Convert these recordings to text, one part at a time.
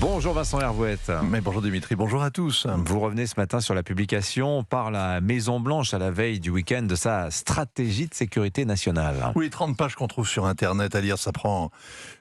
Bonjour Vincent Hervouette. Mais bonjour Dimitri, bonjour à tous. Vous revenez ce matin sur la publication par la Maison-Blanche à la veille du week-end de sa stratégie de sécurité nationale. Oui, 30 pages qu'on trouve sur Internet à lire, ça prend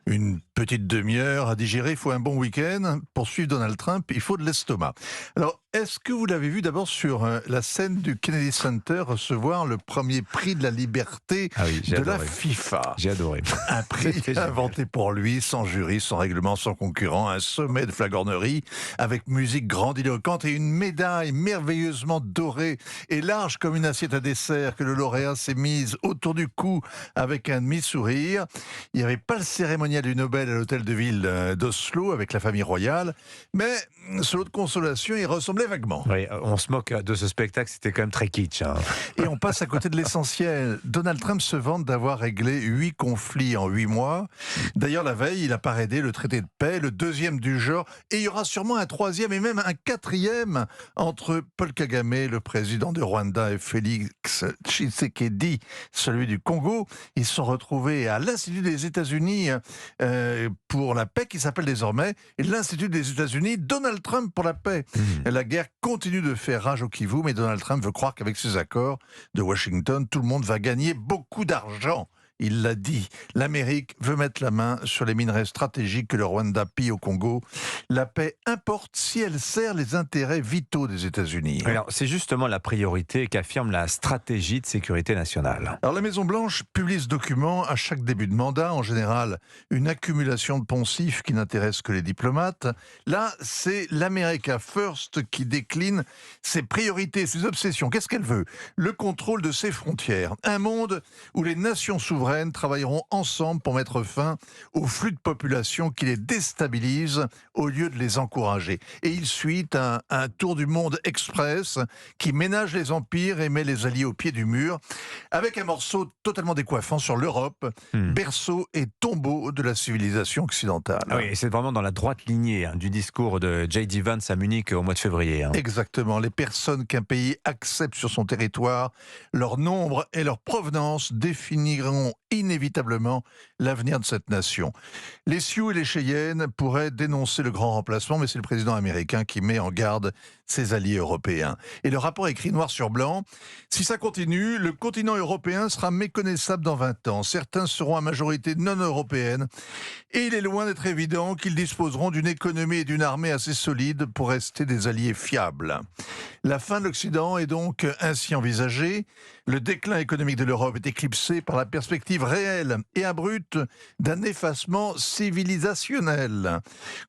une petite demi-heure à digérer. Il faut un bon week-end. Pour suivre Donald Trump, il faut de l'estomac. Alors, est-ce que vous l'avez vu d'abord sur la scène du Kennedy Center recevoir le premier prix de la liberté de la FIFA? J'ai adoré. Un prix inventé pour lui, sans jury, sans règlement, sans concurrent, un sommet de flagornerie avec musique grandiloquente et une médaille merveilleusement dorée et large comme une assiette à dessert que le lauréat s'est mise autour du cou avec un demi-sourire. Il n'y avait pas le cérémonial du Nobel à l'hôtel de ville d'Oslo avec la famille royale, mais ce lot de consolation, il ressemblait vaguement. Oui, on se moque de ce spectacle, c'était quand même très kitsch. Et on passe à côté de l'essentiel. Donald Trump se vante d'avoir réglé 8 conflits en 8 mois. D'ailleurs, la veille, il a paradé le traité de paix, le deuxième du genre, et il y aura sûrement un troisième et même un quatrième entre Paul Kagame, le président de Rwanda, et Félix Tshisekedi, celui du Congo. Ils se sont retrouvés à l'Institut des États-Unis pour la paix, qui s'appelle désormais l'Institut des États-Unis Donald Trump pour la paix. La guerre continue de faire rage au Kivu, mais Donald Trump veut croire qu'avec ces accords de Washington, tout le monde va gagner beaucoup d'argent. Il l'a dit, l'Amérique veut mettre la main sur les minerais stratégiques que le Rwanda pille au Congo. La paix importe si elle sert les intérêts vitaux des États-Unis. Alors, c'est justement la priorité qu'affirme la stratégie de sécurité nationale. Alors, la Maison-Blanche publie ce document à chaque début de mandat, en général une accumulation de poncifs qui n'intéresse que les diplomates. Là, c'est l'America First qui décline ses priorités, ses obsessions. Qu'est-ce qu'elle veut? Le contrôle de ses frontières. Un monde où les nations souveraines travailleront ensemble pour mettre fin aux flux de population qui les déstabilisent au lieu de les encourager. Et il suit un tour du monde express qui ménage les empires et met les alliés au pied du mur, avec un morceau totalement décoiffant sur l'Europe, berceau et tombeau de la civilisation occidentale. Ah oui, c'est vraiment dans la droite lignée du discours de J.D. Vance à Munich au mois de février. Exactement. Les personnes qu'un pays accepte sur son territoire, leur nombre et leur provenance définiront inévitablement l'avenir de cette nation. Les Sioux et les Cheyennes pourraient dénoncer le grand remplacement, mais c'est le président américain qui met en garde ses alliés européens. Et le rapport écrit noir sur blanc, si ça continue, le continent européen sera méconnaissable dans 20 ans. Certains seront à majorité non européenne, et il est loin d'être évident qu'ils disposeront d'une économie et d'une armée assez solides pour rester des alliés fiables. La fin de l'Occident est donc ainsi envisagée. Le déclin économique de l'Europe est éclipsé par la perspective réelle et abrupte d'un effacement civilisationnel.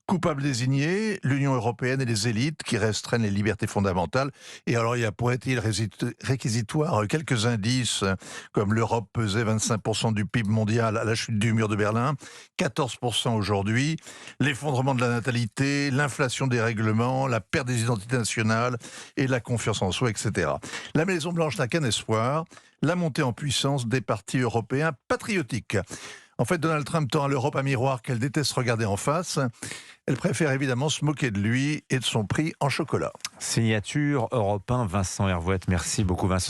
Coupables désignés, l'Union européenne et les élites qui restreignent les libertés fondamentales. Et alors il y a, pourrait-il, réquisitoire quelques indices, comme l'Europe pesait 25% du PIB mondial à la chute du mur de Berlin, 14% aujourd'hui, l'effondrement de la natalité, l'inflation des règlements, la perte des identités nationales et la confiance en soi, etc. La Maison-Blanche n'a qu'un espoir, la montée en puissance des partis européens patriotiques. En fait, Donald Trump tend à l'Europe un miroir qu'elle déteste regarder en face. Elle préfère évidemment se moquer de lui et de son prix en chocolat. Signature Europe 1, Vincent Hervouette. Merci beaucoup Vincent.